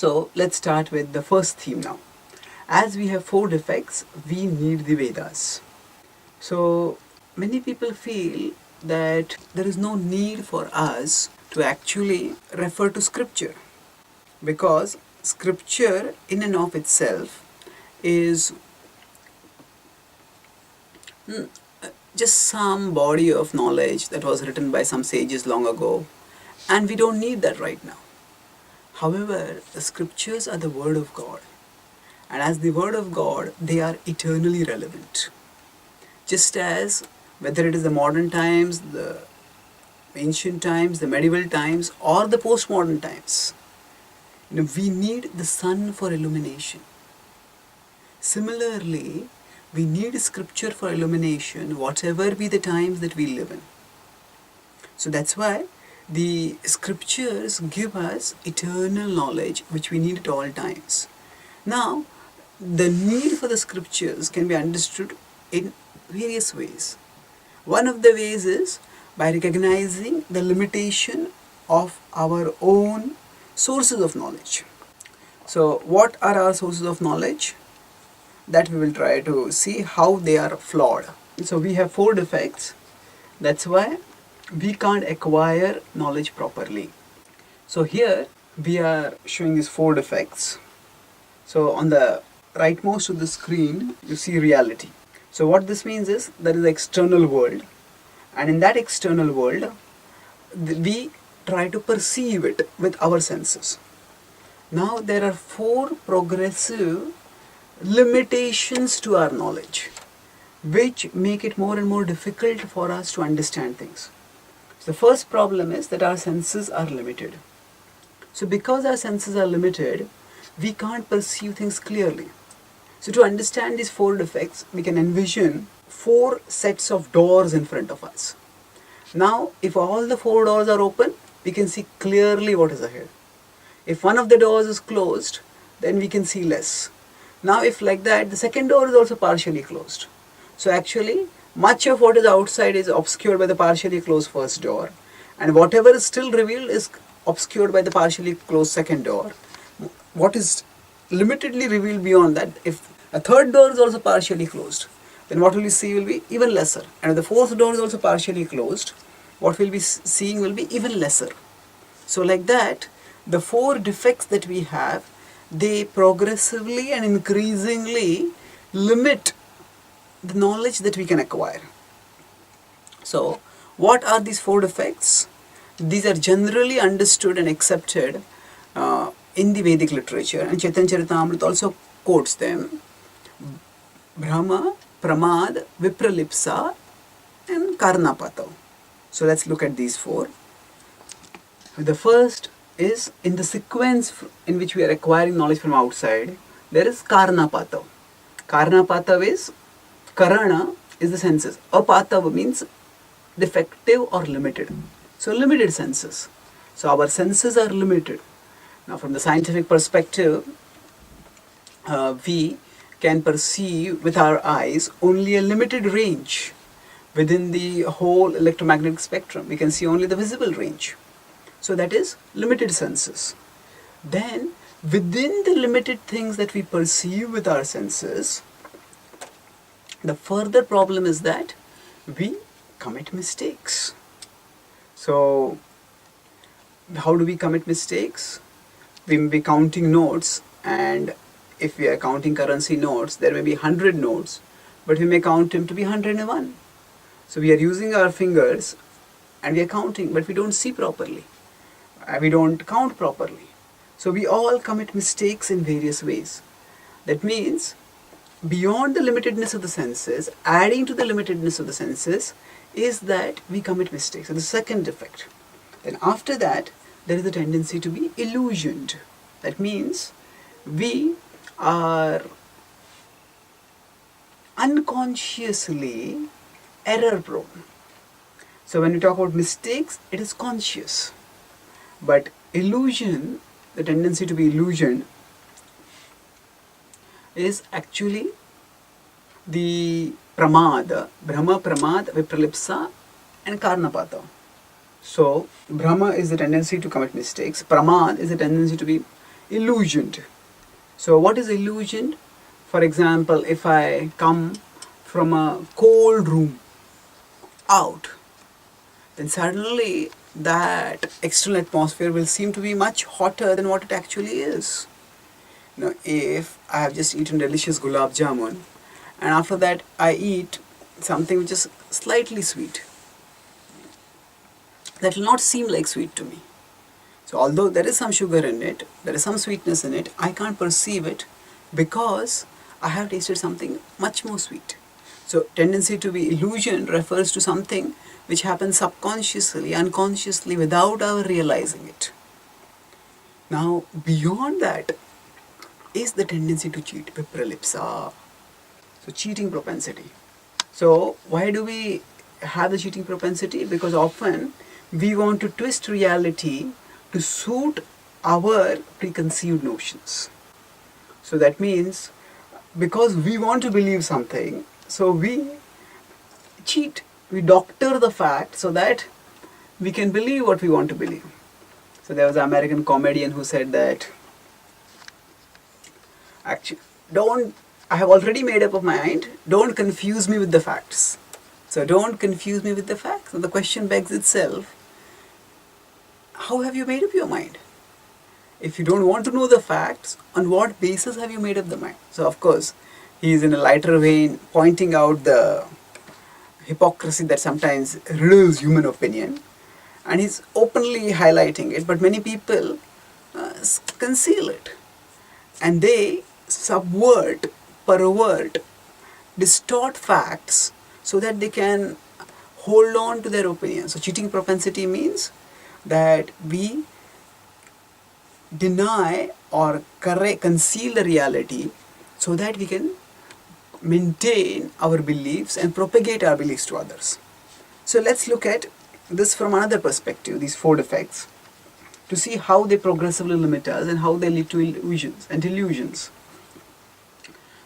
So let's start with the first theme now. As we have four defects, we need the Vedas. So many people feel that there is no need for us to actually refer to scripture, because scripture in and of itself is just some body of knowledge that was written by some sages long ago, and we don't need that right now. However, the scriptures are the word of God, and as the word of God, they are eternally relevant. Just as whether it is the modern times, the ancient times, the medieval times, or the postmodern times, we need the sun for illumination. Similarly, we need scripture for illumination, whatever be the times that we live in. So that's why the scriptures give us eternal knowledge which we need at all times. Now, the need for the scriptures can be understood in various ways. One of the ways is by recognizing the limitation of our own sources of knowledge. So what are our sources of knowledge? That we will try to see how they are flawed. So we have four defects. That's why we can't acquire knowledge properly. So here we are showing these four defects. So on the rightmost of the screen you see reality. So what this means is there is the external world, and in that external world we try to perceive it with our senses. Now there are four progressive limitations to our knowledge which make it more and more difficult for us to understand things. So the first problem is that our senses are limited. So because our senses are limited, we can't perceive things clearly. So to understand these four defects, we can envision four sets of doors in front of us. Now, if all the four doors are open, we can see clearly what is ahead. If one of the doors is closed, then we can see less. Now, if like that, the second door is also partially closed. So actually, much of what is outside is obscured by the partially closed first door, and whatever is still revealed is obscured by the partially closed second door. What is limitedly revealed beyond that, if a third door is also partially closed, then what will we see will be even lesser. And if the fourth door is also partially closed, what we'll be seeing will be even lesser. So like that, the four defects that we have, they progressively and increasingly limit the knowledge that we can acquire. So what are these four defects? These are generally understood and accepted in the Vedic literature, and Chaitanya Charitamrita also quotes them: Brahma, Pramad, Vipralipsa, and Karnapata. So let's look at these four. The first is in the sequence in which we are acquiring knowledge from outside. There is Karnapata. Karnapata is, Karana is the senses. Apatava means defective or limited. So limited senses. So our senses are limited. Now from the scientific perspective, we can perceive with our eyes only a limited range within the whole electromagnetic spectrum. We can see only the visible range. So that is limited senses. Then within the limited things that we perceive with our senses, the further problem is that we commit mistakes. So how do we commit mistakes? We may be counting notes, and if we are counting currency notes, there may be 100 notes, but we may count them to be 101. So we are using our fingers and we are counting, but we don't see properly. We don't count properly. So we all commit mistakes in various ways. That means beyond the limitedness of the senses, adding to the limitedness of the senses is that we commit mistakes. So the second defect. Then after that, there is a tendency to be illusioned. That means we are unconsciously error prone. So when we talk about mistakes, it is conscious. But illusion, the tendency to be illusioned, is actually the pramada, Brahma, Pramad, Vipralipsa, and Karnapata. So Brahma is the tendency to commit mistakes, Pramad is the tendency to be illusioned. So what is illusioned? For example, if I come from a cold room out, then suddenly that external atmosphere will seem to be much hotter than what it actually is. Now, if I have just eaten delicious gulab jamun and after that I eat something which is slightly sweet, that will not seem like sweet to me. So although there is some sugar in it, there is some sweetness in it, I can't perceive it because I have tasted something much more sweet. So tendency to be illusion refers to something which happens subconsciously, unconsciously, without our realizing it. Now beyond that is the tendency to cheat, vipralipsa. So cheating propensity. So why do we have the cheating propensity? Because often we want to twist reality to suit our preconceived notions. So that means because we want to believe something, so we cheat, we doctor the fact so that we can believe what we want to believe. So there was an American comedian who said that actually, I have already made up of my mind, don't confuse me with the facts. So don't confuse me with the facts. So the question begs itself, how have you made up your mind? If you don't want to know the facts, on what basis have you made up the mind? So of course, he is in a lighter vein pointing out the hypocrisy that sometimes riddles human opinion, and he's openly highlighting it, but many people conceal it, and they subvert, pervert, distort facts so that they can hold on to their opinion. So cheating propensity means that we deny or conceal the reality so that we can maintain our beliefs and propagate our beliefs to others. So let's look at this from another perspective, these four defects, to see how they progressively limit us and how they lead to illusions and delusions.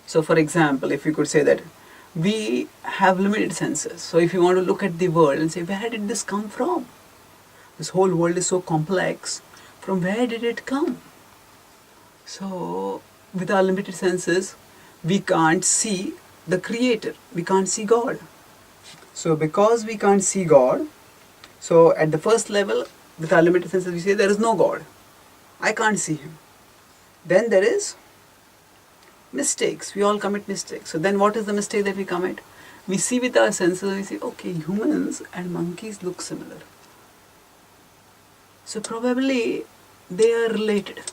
So for example, if we could say that we have limited senses. So if you want to look at the world and say, where did this come from? This whole world is so complex. From where did it come? So with our limited senses, we can't see the Creator. We can't see God. So because we can't see God, so at the first level, with our limited senses, we say there is no God. I can't see Him. Then there is mistakes. We all commit mistakes. So then what is the mistake that we commit? We see with our senses, we say, okay, humans and monkeys look similar. So probably they are related.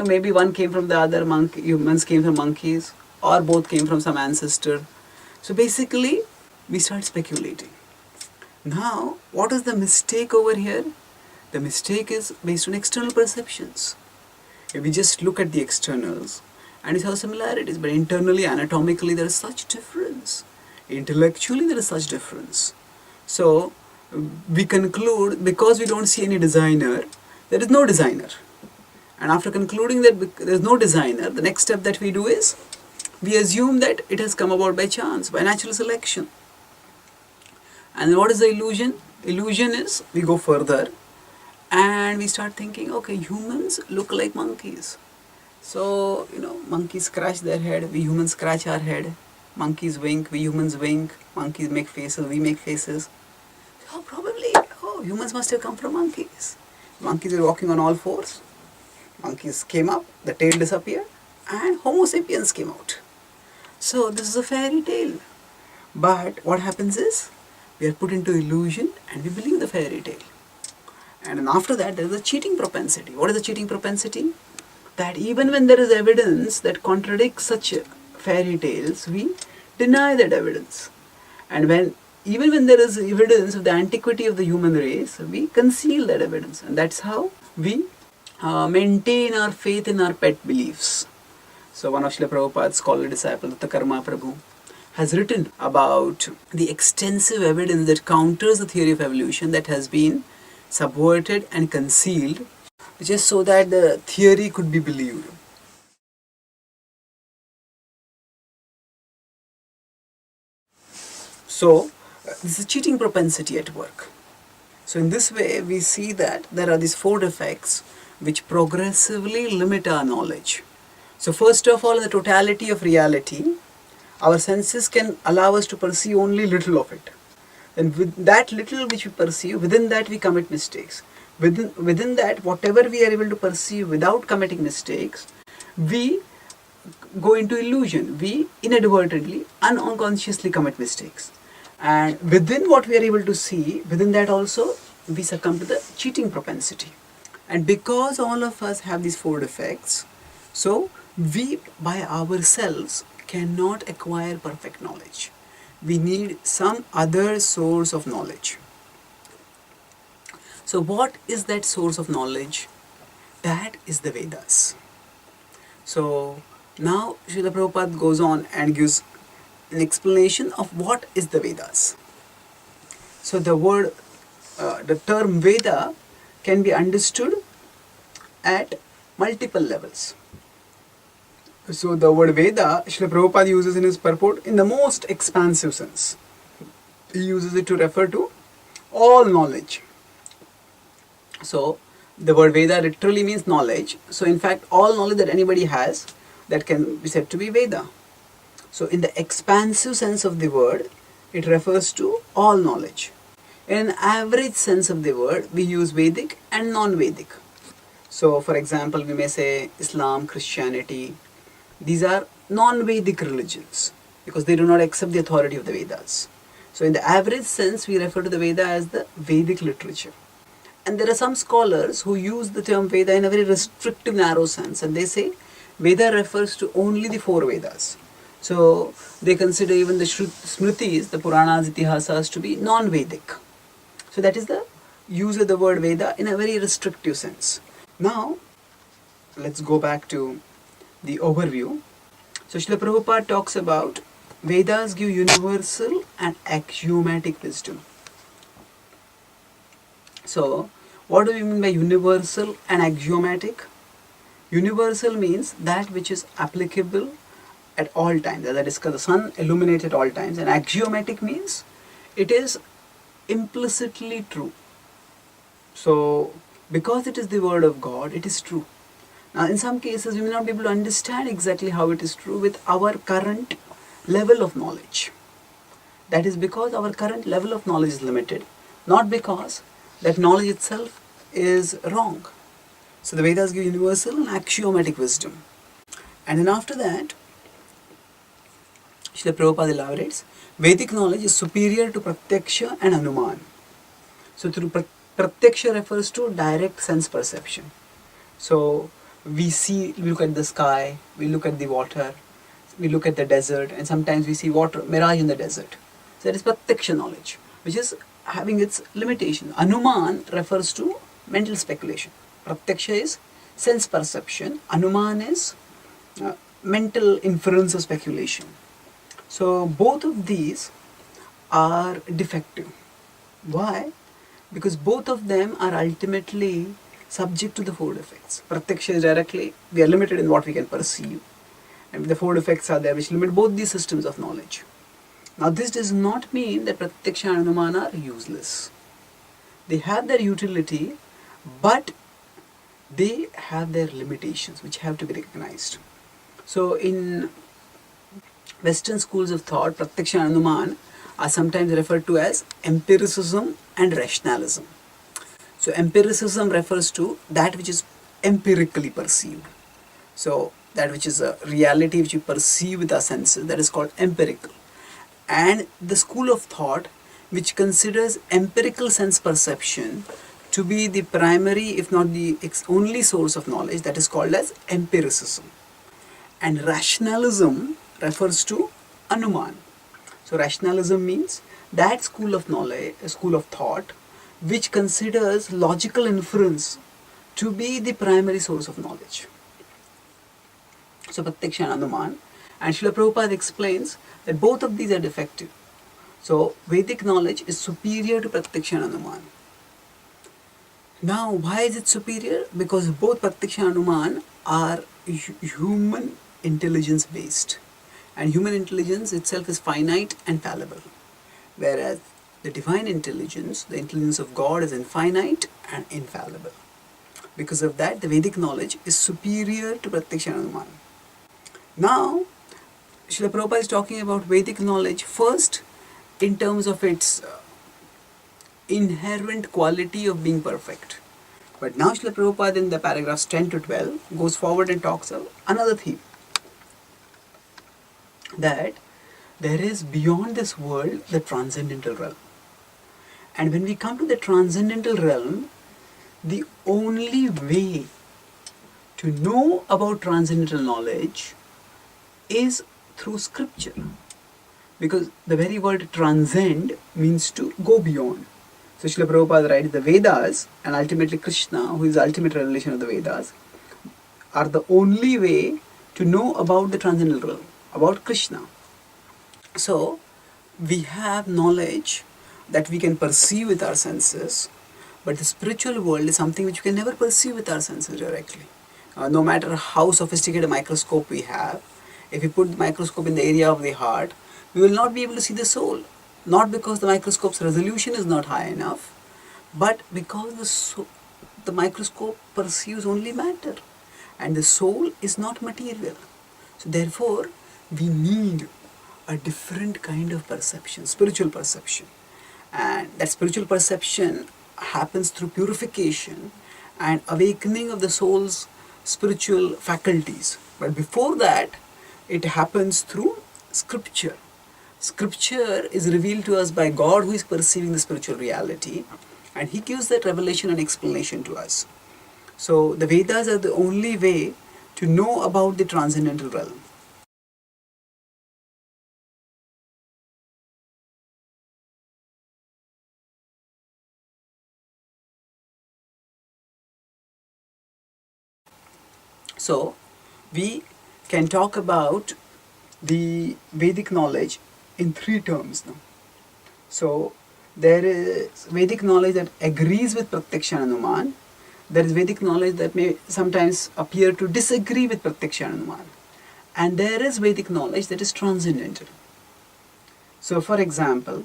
Maybe one came from the other, humans came from monkeys, or both came from some ancestor. So basically, we start speculating. Now, what is the mistake over here? The mistake is based on external perceptions. If we just look at the externals, and we have similarities, but internally, anatomically, there is such difference. Intellectually, there is such difference. So, we conclude, because we don't see any designer, there is no designer. And after concluding that there is no designer, the next step that we do is, we assume that it has come about by chance, by natural selection. And what is the illusion? Illusion is, we go further, and we start thinking, okay, humans look like monkeys. So, monkeys scratch their head, we humans scratch our head. Monkeys wink, we humans wink. Monkeys make faces, we make faces. So probably, humans must have come from monkeys. Monkeys were walking on all fours. Monkeys came up, the tail disappeared, and Homo sapiens came out. So this is a fairy tale. But what happens is, we are put into illusion and we believe the fairy tale. And then after that, there is a cheating propensity. What is the cheating propensity? That even when there is evidence that contradicts such fairy tales, we deny that evidence. And even when there is evidence of the antiquity of the human race, we conceal that evidence. And that's how we maintain our faith in our pet beliefs. So one of Srila Prabhupada's scholarly disciples, the Karma Prabhu, has written about the extensive evidence that counters the theory of evolution that has been subverted and concealed just so that the theory could be believed. So this is cheating propensity at work. So in this way we see that there are these four defects which progressively limit our knowledge. So first of all, in the totality of reality, our senses can allow us to perceive only little of it. And with that little which we perceive, within that we commit mistakes. Within that, whatever we are able to perceive without committing mistakes, we go into illusion. We inadvertently, unconsciously commit mistakes. And within what we are able to see, within that also, we succumb to the cheating propensity. And because all of us have these four defects, so we by ourselves cannot acquire perfect knowledge. We need some other source of knowledge. So what is that source of knowledge? That is the Vedas. So now Srila Prabhupada goes on and gives an explanation of what is the Vedas. So the term Veda can be understood at multiple levels. So the word Veda, Srila Prabhupada uses in his purport in the most expansive sense. He uses it to refer to all knowledge. So the word Veda literally means knowledge. So in fact, all knowledge that anybody has, that can be said to be Veda. So in the expansive sense of the word, it refers to all knowledge. In an average sense of the word, we use Vedic and non-Vedic. So for example, we may say Islam, Christianity. These are non-Vedic religions because they do not accept the authority of the Vedas. So in the average sense, we refer to the Veda as the Vedic literature. And there are some scholars who use the term Veda in a very restrictive, narrow sense, and they say Veda refers to only the four Vedas. So they consider even the Smritis, the Puranas, Itihasas, to be non-Vedic. So that is the use of the word Veda in a very restrictive sense. Now, let's go back to the overview. So Srila Prabhupada talks about Vedas give universal and axiomatic wisdom. So, what do we mean by universal and axiomatic? Universal means that which is applicable at all times. As I discussed, the sun illuminates at all times. And axiomatic means it is implicitly true. So, because it is the word of God, it is true. Now, in some cases, we may not be able to understand exactly how it is true with our current level of knowledge. That is because our current level of knowledge is limited, not because that knowledge itself is wrong. So the Vedas give universal and axiomatic wisdom. And then after that, Srila Prabhupada elaborates, Vedic knowledge is superior to Pratyaksha and Anuman. So through Pratyaksha refers to direct sense perception. So we look at the sky, we look at the water, we look at the desert, and sometimes we see water, mirage in the desert. So that is Pratyaksha knowledge, which is having its limitation. Anuman refers to mental speculation. Pratyaksha is sense perception. Anuman is mental inference or speculation. So both of these are defective. Why? Because both of them are ultimately subject to the four defects. Pratyaksha is directly, we are limited in what we can perceive. And the four defects are there which limit both these systems of knowledge. Now this does not mean that Pratyaksha and Anumana are useless. They have their utility, but they have their limitations which have to be recognized. So in Western schools of thought, Pratyaksha and Anuman are sometimes referred to as empiricism and rationalism. So empiricism refers to that which is empirically perceived. So that which is a reality which we perceive with our senses, that is called empirical. And the school of thought which considers empirical sense perception to be the primary, if not the only source of knowledge, that is called as empiricism. And rationalism refers to Anuman. So rationalism means that school of knowledge, a school of thought, which considers logical inference to be the primary source of knowledge. So Pratyaksha and Anuman. And Srila Prabhupada explains that both of these are defective. So Vedic knowledge is superior to Pratyaksha and Anuman. Now why is it superior? Because both Pratyaksha and Anuman are human intelligence based. And human intelligence itself is finite and fallible. Whereas the divine intelligence, the intelligence of God, is infinite and infallible. Because of that, the Vedic knowledge is superior to Pratyaksha and Anumana. Now, Srila Prabhupada is talking about Vedic knowledge first in terms of its inherent quality of being perfect. But now Srila Prabhupada in the paragraphs 10 to 12 goes forward and talks of another theme, that there is beyond this world the transcendental realm. And when we come to the transcendental realm, the only way to know about transcendental knowledge is through scripture. Because the very word transcend means to go beyond. So Srila Prabhupada writes, the Vedas and ultimately Krishna, who is the ultimate revelation of the Vedas, are the only way to know about the transcendental realm, about Krishna. So we have knowledge that we can perceive with our senses, but the spiritual world is something which we can never perceive with our senses directly. No matter how sophisticated a microscope we have, if we put the microscope in the area of the heart, we will not be able to see the soul. Not because the microscope's resolution is not high enough, but because the microscope perceives only matter, and the soul is not material. So therefore, we need a different kind of perception, spiritual perception. And that spiritual perception happens through purification and awakening of the soul's spiritual faculties. But before that, it happens through scripture. Scripture is revealed to us by God, who is perceiving the spiritual reality, and He gives that revelation and explanation to us. So the Vedas are the only way to know about the transcendental realm. So we can talk about the Vedic knowledge in three terms now. So there is Vedic knowledge that agrees with Pratyaksha and Anuman. There is Vedic knowledge that may sometimes appear to disagree with Pratyaksha and Anuman. And there is Vedic knowledge that is transcendental. So for example,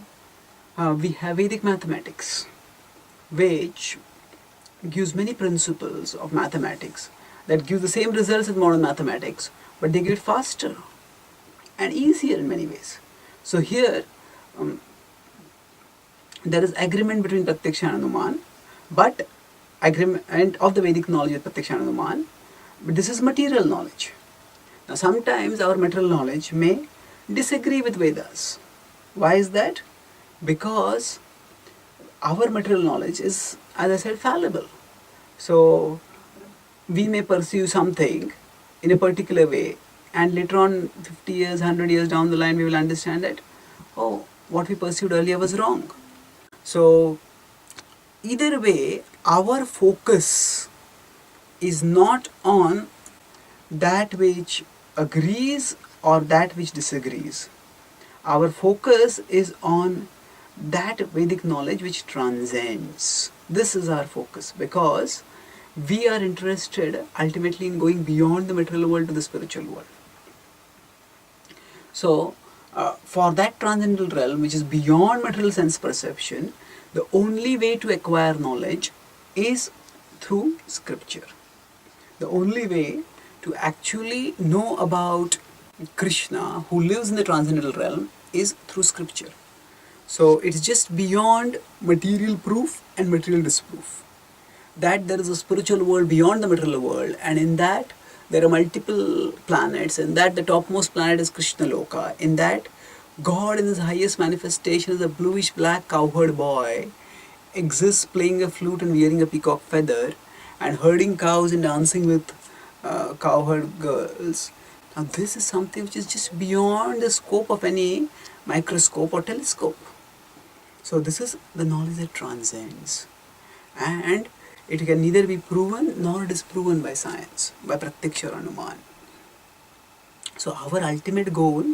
we have Vedic mathematics, which gives many principles of mathematics that give the same results as modern mathematics, but they give it faster and easier in many ways. So here, there is agreement between Pratyaksha and Anuman, but agreement of the Vedic knowledge with Pratyaksha and Anuman, but this is material knowledge. Now sometimes our material knowledge may disagree with Vedas. Why is that? Because our material knowledge is, as I said, fallible. So we may perceive something in a particular way, and later on 50 years, 100 years down the line, we will understand that, oh, what we perceived earlier was wrong. So either way, our focus is not on that which agrees or that which disagrees. Our focus is on that Vedic knowledge which transcends. This is our focus, because we are interested ultimately in going beyond the material world to the spiritual world. So for that transcendental realm, which is beyond material sense perception, the only way to acquire knowledge is through scripture. The only way to actually know about Krishna, who lives in the transcendental realm, is through scripture. So it's just beyond material proof and material disproof, that there is a spiritual world beyond the material world, and in that there are multiple planets, and that the topmost planet is Krishna Loka. In that, God in his highest manifestation as a bluish black cowherd boy exists, playing a flute and wearing a peacock feather and herding cows and dancing with cowherd girls. Now this is something which is just beyond the scope of any microscope or telescope. So this is the knowledge that transcends, and it can neither be proven nor disproven by science, by Pratyaksha or Anuman. So our ultimate goal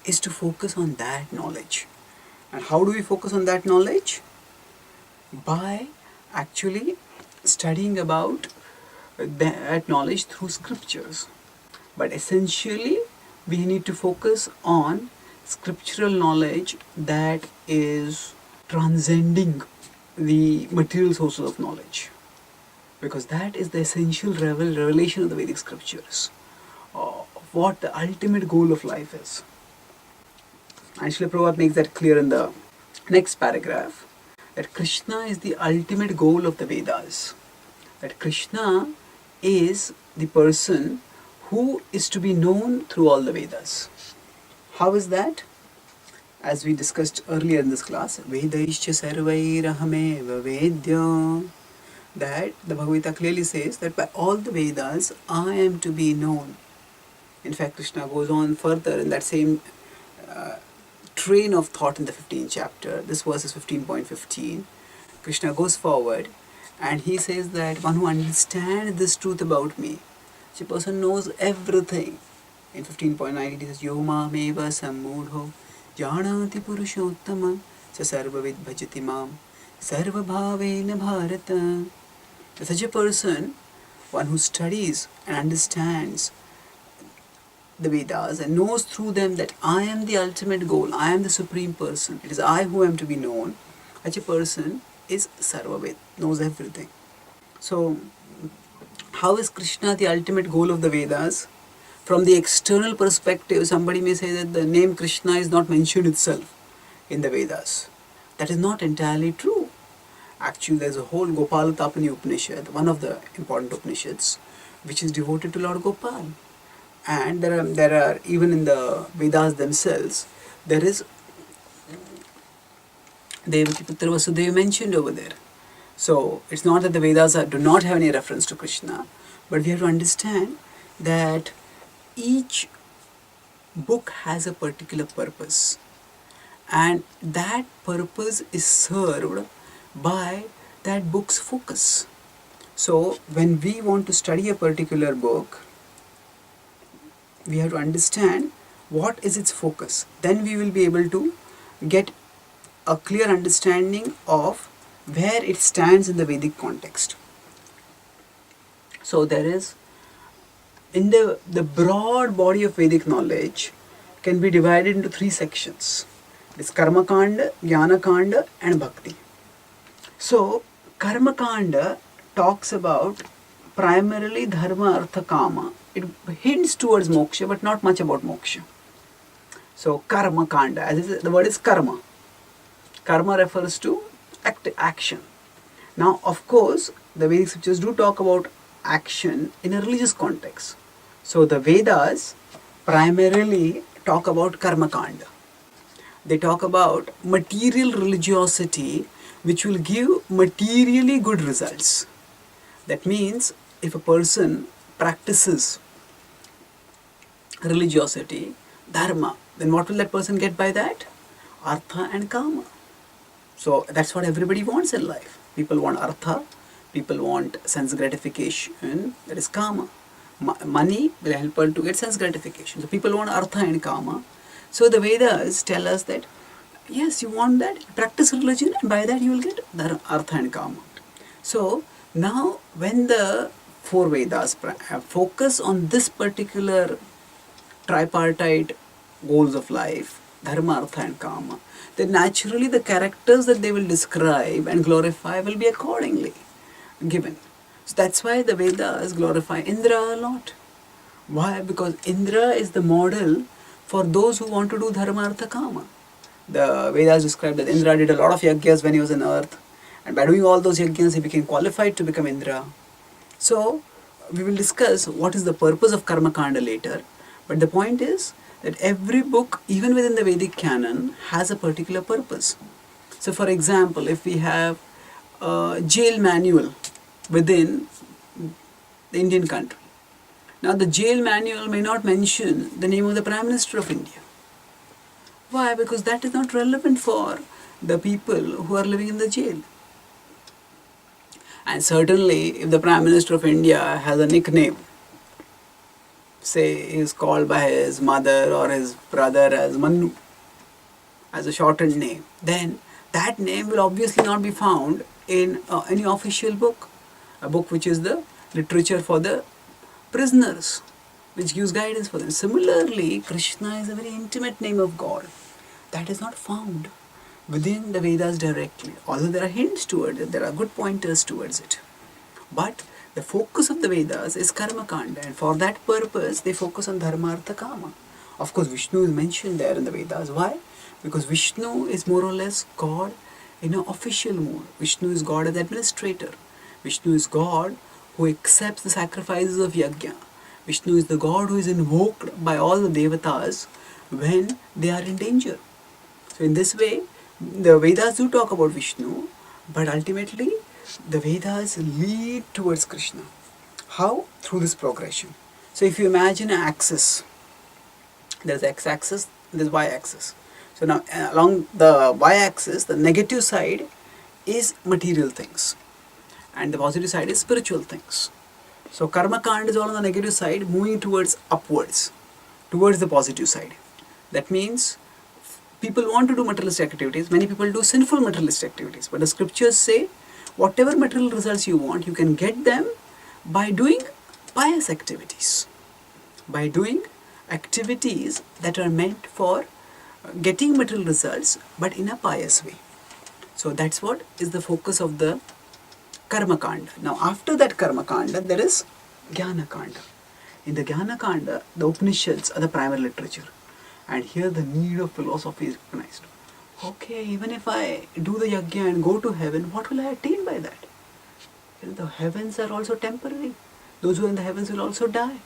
is to focus on that knowledge. And how do we focus on that knowledge? By actually studying about that knowledge through scriptures. But essentially, we need to focus on scriptural knowledge that is transcending the material sources of knowledge. because that is the essential revelation of the Vedic scriptures, what the ultimate goal of life is. And Srila Prabhupada makes that clear in the next paragraph, that Krishna is the ultimate goal of the Vedas. That Krishna is the person who is to be known through all the Vedas. How is that? As we discussed earlier in this class, Vedaischa sarvairahameva vedya. That the Bhagavad Gita clearly says that by all the Vedas I am to be known. In fact, Krishna goes on further in that same train of thought in the 15th chapter. This verse is 15.15. Krishna goes forward and he says that one who understands this truth about me, such a person knows everything. In 15.9 it says, Yo mameva sammudho janati purushottama sa sarvavid bhajati mam sarva bhavena bharata. Such a person, one who studies and understands the Vedas and knows through them that I am the ultimate goal, I am the supreme person, it is I who am to be known, such a person is Sarvavid, knows everything. So, how is Krishna the ultimate goal of the Vedas? From the external perspective, somebody may say that the name Krishna is not mentioned itself in the Vedas. That is not entirely true. Actually, there is a whole Gopala Tapani Upanishad, one of the important Upanishads, which is devoted to Lord Gopal. And there are even in the Vedas themselves, there is Devaki Putra Vasudeva mentioned over there. So it's not that the Vedas do not have any reference to Krishna, but we have to understand that each book has a particular purpose, and that purpose is served by that book's focus. So when we want to study a particular book, we have to understand what is its focus. Then we will be able to get a clear understanding of where it stands in the Vedic context. So there is, in the broad body of Vedic knowledge can be divided into three sections. It's Karma Kanda, Jnana Kanda and Bhakti. So Karma Kanda talks about primarily Dharma, Artha, Kama. It hints towards moksha, but not much about moksha. So Karma Kanda, as the word is karma. Karma refers to action. Now, of course, the Vedic scriptures do talk about action in a religious context. So the Vedas primarily talk about Karma Kanda. They talk about material religiosity which will give materially good results. That means if a person practices religiosity, dharma, then what will that person get by that? Artha and Kama. So that's what everybody wants in life. People want artha, people want sense gratification, that is Kama. Money will help her to get sense gratification. So people want artha and Kama. So the Vedas tell us that yes, you want that, practice religion, and by that you will get artha and Kama. So now when the four Vedas focus on this particular tripartite goals of life, Dharma, Artha and Kama, then naturally the characters that they will describe and glorify will be accordingly given. So that's why the Vedas glorify Indra a lot. Why? Because Indra is the model for those who want to do Dharma, Artha, Kama. The Vedas describe that Indra did a lot of yajnas when he was on earth, and by doing all those yajnas he became qualified to become Indra. So we will discuss what is the purpose of Karma Kanda later, but the point is that every book, even within the Vedic canon, has a particular purpose. So for example, if we have a jail manual within the Indian country, now the jail manual may not mention the name of the Prime Minister of India. Why? Because that is not relevant for the people who are living in the jail. And certainly if the Prime Minister of India has a nickname, say he is called by his mother or his brother as Manu, as a shortened name, then that name will obviously not be found in any official book, a book which is the literature for the prisoners, which gives guidance for them. Similarly, Krishna is a very intimate name of God that is not found within the Vedas directly, although there are hints towards it, there are good pointers towards it. But the focus of the Vedas is Karma Kanda, and for that purpose they focus on Dharma, Artha, Kama. Of course, Vishnu is mentioned there in the Vedas. Why? Because Vishnu is more or less God in an official mode. Vishnu is God as administrator. Vishnu is God who accepts the sacrifices of Yajna. Vishnu is the God who is invoked by all the Devatas when they are in danger. So in this way, the Vedas do talk about Vishnu, but ultimately the Vedas lead towards Krishna. How? Through this progression. So if you imagine an axis, there's x-axis, there's y-axis. So now along the y-axis, the negative side is material things, and the positive side is spiritual things. So karma kand is all on the negative side, moving towards upwards, towards the positive side. That means people want to do materialistic activities. Many people do sinful materialistic activities, but the scriptures say whatever material results you want, you can get them by doing pious activities, by doing activities that are meant for getting material results, but in a pious way. So that's what is the focus of the Karma Kanda. Now after that Karma Kanda, there is Jnana Kanda. In the Jnana Kanda, the Upanishads are the primary literature. And here the need of philosophy is recognized. Okay, even if I do the yajna and go to heaven, what will I attain by that? The heavens are also temporary. Those who are in the heavens will also die.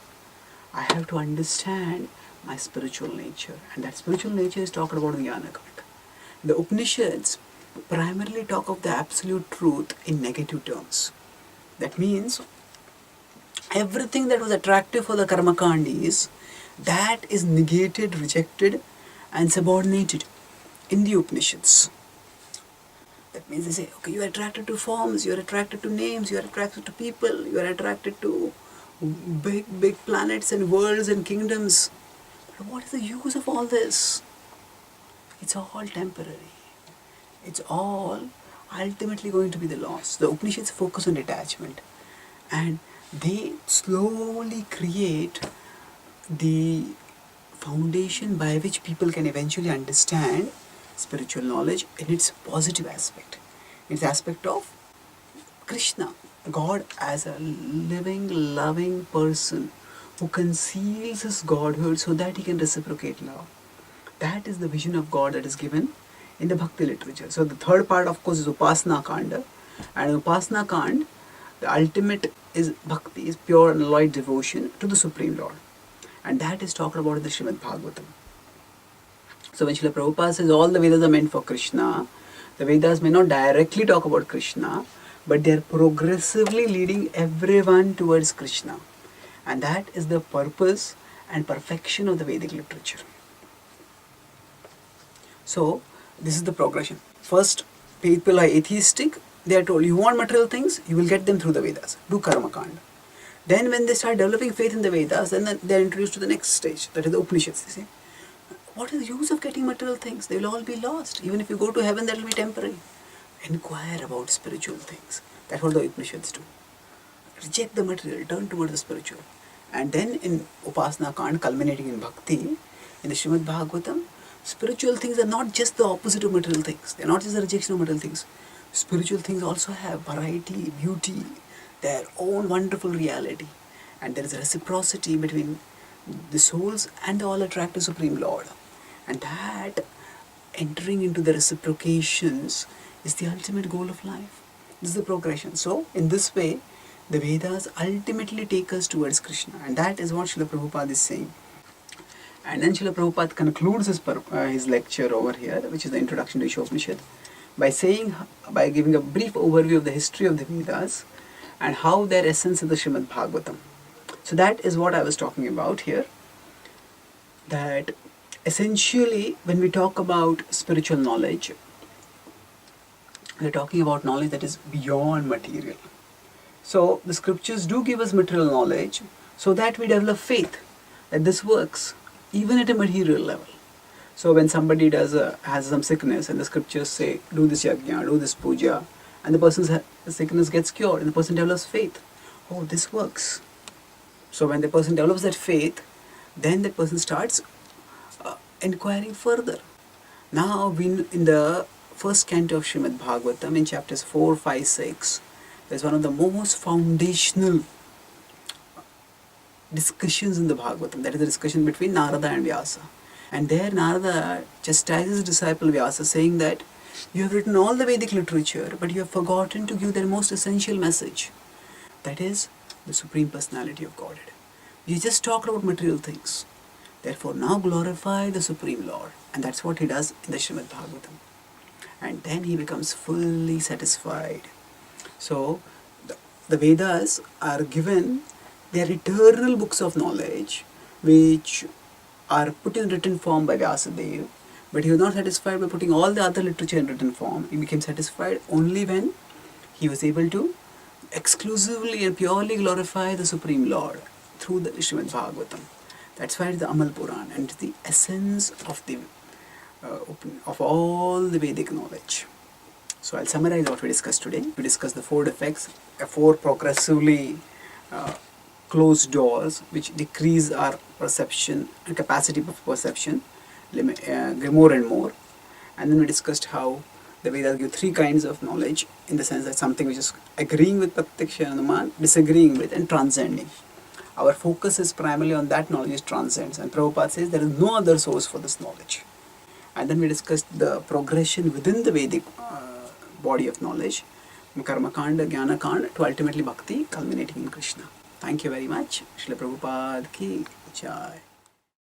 I have to understand my spiritual nature. And that spiritual nature is talked about in Jnana Kanda. The Upanishads primarily talk of the absolute truth in negative terms. That means everything that was attractive for the karmakandis, that is negated, rejected and subordinated in the Upanishads. That means they say, okay, you are attracted to forms, you are attracted to names, you are attracted to people, you are attracted to big planets and worlds and kingdoms. But what is the use of all this? It's all temporary. It's all ultimately going to be the loss. The Upanishads focus on detachment, and they slowly create the foundation by which people can eventually understand spiritual knowledge in its positive aspect, its aspect of Krishna, God as a living, loving person who conceals his godhood so that he can reciprocate love. That is the vision of God that is given in the Bhakti literature. So the third part, of course, is Upasana Kanda, and in Upasana Kanda, the ultimate is Bhakti, is pure and alloyed devotion to the Supreme Lord. And that is talked about in the Srimad Bhagavatam. So when Srila Prabhupada says all the Vedas are meant for Krishna, the Vedas may not directly talk about Krishna, but they are progressively leading everyone towards Krishna. And that is the purpose and perfection of the Vedic literature. So this is the progression. First, people are atheistic. They are told, you want material things, you will get them through the Vedas. Do Karma Kanda. Then when they start developing faith in the Vedas, then they are introduced to the next stage, that is the Upanishads. They say, what is the use of getting material things? They will all be lost. Even if you go to heaven, that will be temporary. Inquire about spiritual things. That's what the Upanishads do. Reject the material, turn towards the spiritual. And then in Upasana Kanda, culminating in Bhakti, in the Srimad Bhagavatam, spiritual things are not just the opposite of material things. They are not just the rejection of material things. Spiritual things also have variety, beauty, their own wonderful reality. And there is a reciprocity between the souls and the all-attractive Supreme Lord. And that entering into the reciprocations is the ultimate goal of life. This is the progression. So, in this way, the Vedas ultimately take us towards Krishna. And that is what Srila Prabhupada is saying. And then Srila Prabhupada concludes his lecture over here, which is the introduction to Ishopanishad, by giving a brief overview of the history of the Vedas and how their essence is the Srimad Bhagavatam. So that is what I was talking about here. That essentially, when we talk about spiritual knowledge, we are talking about knowledge that is beyond material. So the scriptures do give us material knowledge so that we develop faith that this works even at a material level. So when somebody has some sickness and the scriptures say, do this yajna, do this puja, and the person's sickness gets cured and the person develops faith. Oh, this works. So when the person develops that faith, then the person starts inquiring further. Now in the first canto of Srimad Bhagavatam, in chapters 4, 5, 6, That's one of the most foundational discussions in the Bhagavatam. That is the discussion between Narada and Vyasa. And there Narada chastises his disciple Vyasa, saying that you have written all the Vedic literature, but you have forgotten to give their most essential message. That is the Supreme Personality of Godhead. You just talked about material things. Therefore, now glorify the Supreme Lord. And that's what he does in the Srimad Bhagavatam. And then he becomes fully satisfied. So, the Vedas are given, they are eternal books of knowledge which are put in written form by Vyasadeva. But he was not satisfied by putting all the other literature in written form. He became satisfied only when he was able to exclusively and purely glorify the Supreme Lord through the Srimad Bhagavatam. That's why it's the Amal Puran, and it's the essence of the of all the Vedic knowledge. So I'll summarize what we discussed today. We discussed the four defects, four progressively closed doors which decrease our perception and capacity of perception more and more. And then we discussed how the Vedas give three kinds of knowledge, in the sense that something which is agreeing with Pratyaksha and Anuman, disagreeing with, and transcending. Our focus is primarily on that knowledge which transcends, and Prabhupada says there is no other source for this knowledge. And then we discussed the progression within the Vedic body of knowledge, Karma Kanda, Jnana Kanda, to ultimately Bhakti, culminating in Krishna. Thank you very much. Srila Prabhupada ki jai.